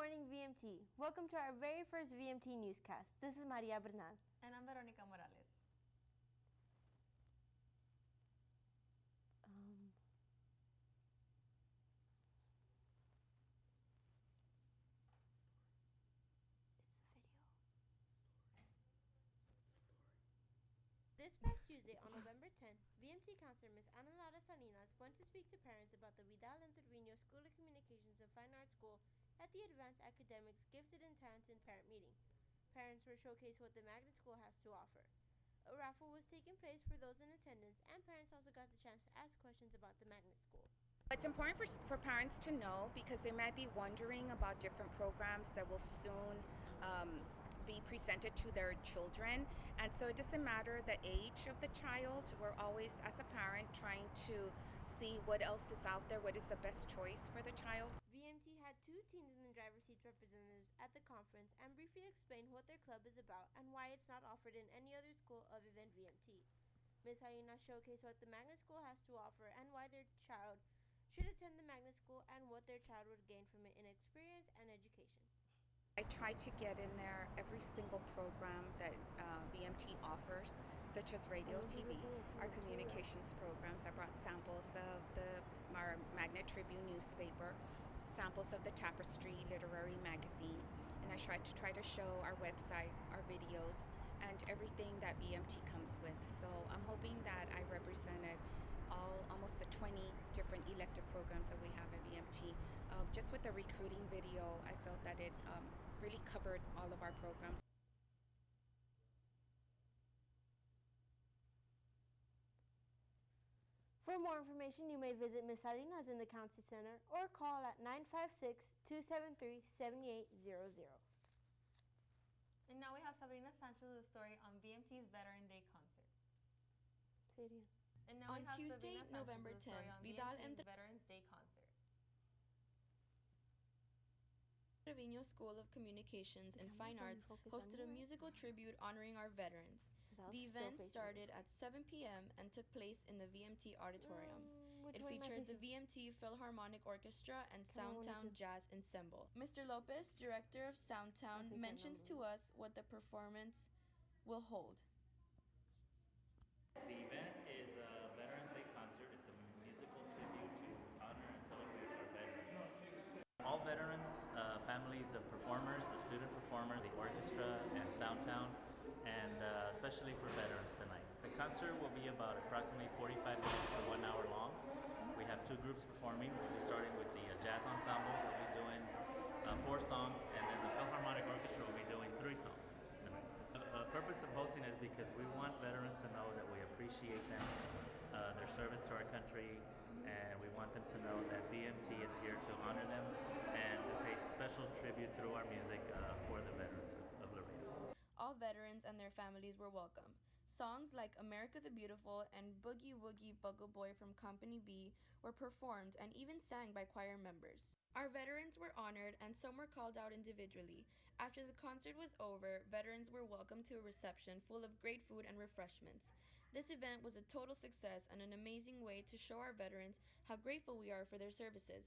morning, VMT. Welcome to our very first VMT Newscast. This is Maria Bernal. And I'm Veronica Morales. This past Tuesday, on November 10th, VMT counselor Ms. Ana Laura Salinas went to speak to parents about the Vidal and Trevino School of Communications and Fine Arts School at the Advanced Academics Gifted and Talented Parent Meeting. Parents were showcased what the magnet school has to offer. A raffle was taking place for those in attendance, and parents also got the chance to ask questions about the magnet school. It's important for parents to know because they might be wondering about different programs that will soon be presented to their children, and so it doesn't matter the age of the child. We're always, as a parent, trying to see what else is out there, what is the best choice for the child. VMT had two teens in the driver's seat representatives at the conference and briefly explained what their club is about and why it's not offered in any other school other than VMT. Ms. Salinas showcased what the magnet school has to offer and why their child should attend the magnet school and what their child would gain from it in experience and education. I try to get in there every single program that VMT offers, such as radio, TV, our communications programs. I brought samples of our Magnet Tribune newspaper, samples of the Tapestry literary magazine, and I try to show our website, our videos, and everything that VMT comes with. So I'm hoping that I represented almost the 20 different elective programs that we have at VMT. Just with the recruiting video, I felt that it really covered all of our programs. For more information, you may visit Ms. Salinas in the County Center or call at 956-273-7800. And now we have Sabrina Sanchez with a story on VMT's Veteran Day concert. Say it again. And now on Tuesday, November 10th, Vidal and Veterans Day concert. Trevino School of Communications and Fine Arts hosted a musical tribute honoring our veterans. The event started at 7 p.m. and took place in the VMT auditorium. It featured the VMT Philharmonic Orchestra and Soundtown Jazz Ensemble. Mr. Lopez, director of Soundtown, mentions to us what the performance will hold. The event is a Veterans Day concert. It's a musical tribute to honor and celebrate our veterans. All veterans, families of performers, the student performer, the orchestra, and Soundtown, and especially for veterans tonight. The concert will be about approximately 45 minutes to 1 hour long. We have two groups performing. We'll be starting with the jazz ensemble. They'll be doing 4 songs, and then the Philharmonic Orchestra will be doing 3 songs tonight. The purpose of hosting is because we want veterans to know that we appreciate them, their service to our country, and we want them to know that VMT is here to honor them and to pay special tribute through our music for the veterans of Laredo. All veterans and their families were welcome. Songs like America the Beautiful and Boogie Woogie Bugle Boy from Company B were performed and even sang by choir members. Our veterans were honored and some were called out individually. After the concert was over, veterans were welcomed to a reception full of great food and refreshments. This event was a total success and an amazing way to show our veterans how grateful we are for their services.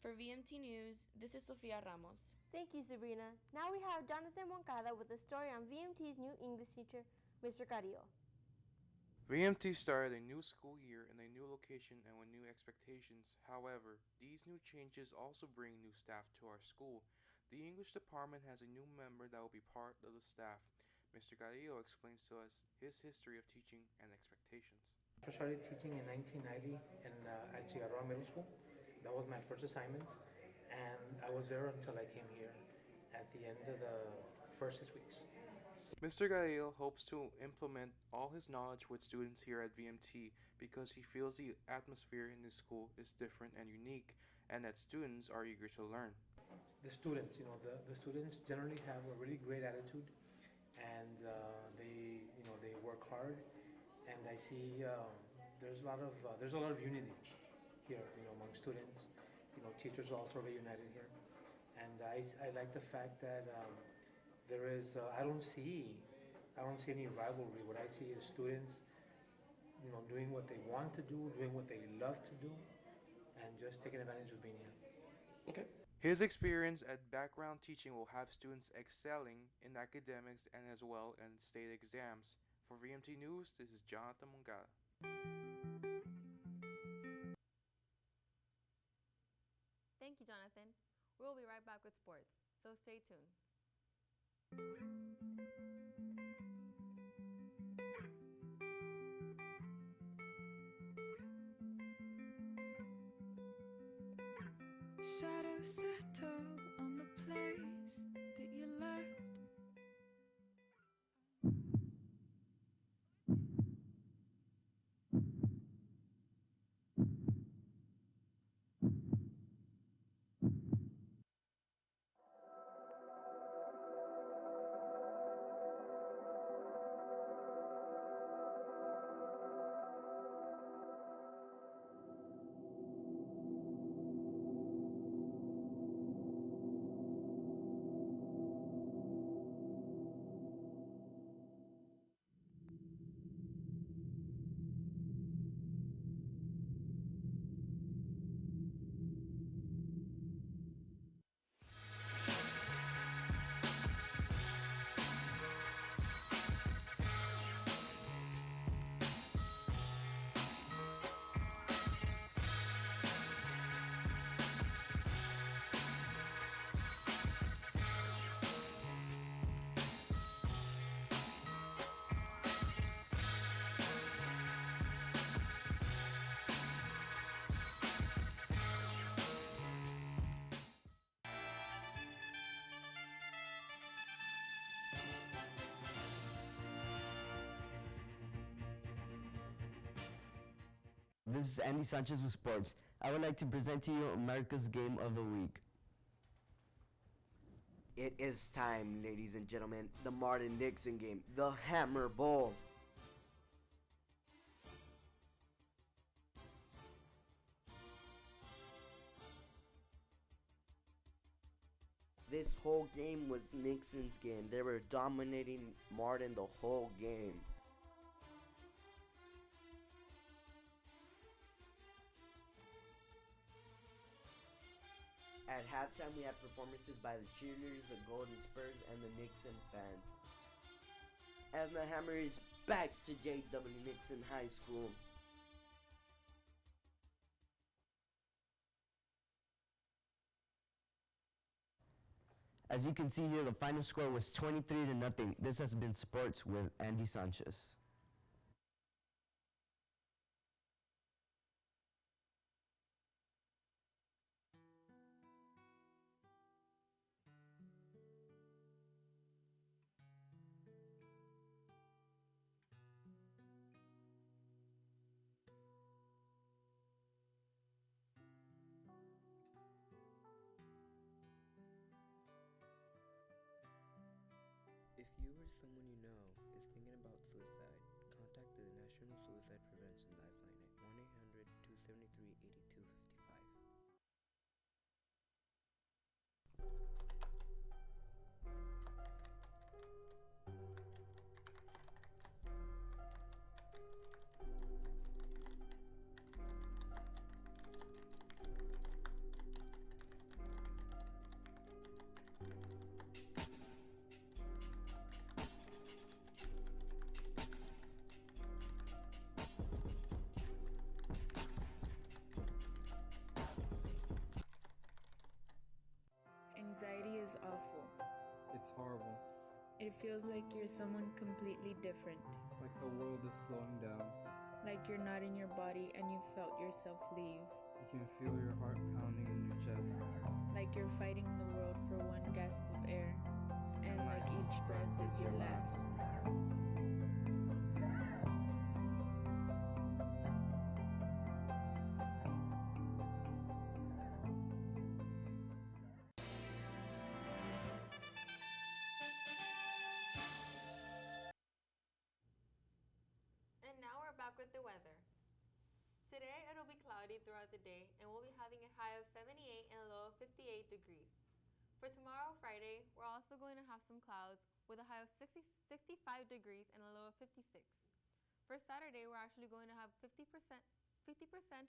For VMT News, this is Sofia Ramos. Thank you, Sabrina. Now we have Jonathan Moncada with a story on VMT's new English teacher, Mr. Carrillo. VMT started a new school year in a new location and with new expectations. However, these new changes also bring new staff to our school. The English department has a new member that will be part of the staff. Mr. Carrillo explains to us his history of teaching and expectations. I started teaching in 1990 at Cigarroa Middle School. That was my first assignment, and I was there until I came here at the end of the first 6 weeks. Mr. Carrillo hopes to implement all his knowledge with students here at VMT because he feels the atmosphere in this school is different and unique, and that students are eager to learn. The students, the students generally have a really great attitude, and they work hard, and I see there's a lot of unity here, among students. Teachers are also very united here, and I like the fact that there is I don't see any rivalry. What I see is students doing what they want to do, doing what they love to do, and just taking advantage of being here. Okay. His experience at background teaching will have students excelling in academics and as well in state exams. For VMT News, this is Jonathan Mungala. Thank you, Jonathan. We'll be right back with sports, so stay tuned. Shadows settle on the place that you left. This is Andy Sanchez with Sports. I would like to present to you America's Game of the Week. It is time, ladies and gentlemen, the Martin Nixon game, the Hammer Bowl. This whole game was Nixon's game. They were dominating Martin the whole game. At halftime, we had performances by the cheerleaders, the Golden Spurs, and the Nixon band. And the Hammer is back to J.W. Nixon High School. As you can see here, the final score was 23-0. This has been Sports with Andy Sanchez. If you or someone you know is thinking about suicide, contact the National Suicide Prevention Lifeline at 1-800-273-8255. Anxiety is awful. It's horrible. It feels like you're someone completely different. Like the world is slowing down. Like you're not in your body and you felt yourself leave. You can feel your heart pounding in your chest. Like you're fighting the world for one gasp of air. And like each breath is your last. And now we're back with the weather. Today it'll be cloudy throughout the day and we'll be having a high of 78 and a low of 58 degrees. For tomorrow, Friday, we're also going to have some clouds with a high of 65 degrees and a low of 56. For Saturday, we're actually going to have 50%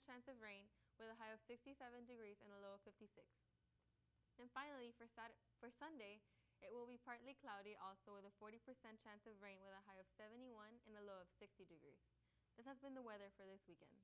chance of rain with a high of 67 degrees and a low of 56. And finally, for Sunday, it will be partly cloudy also with a 40% chance of rain with a high of 71 and a low of 60 degrees. This has been the weather for this weekend.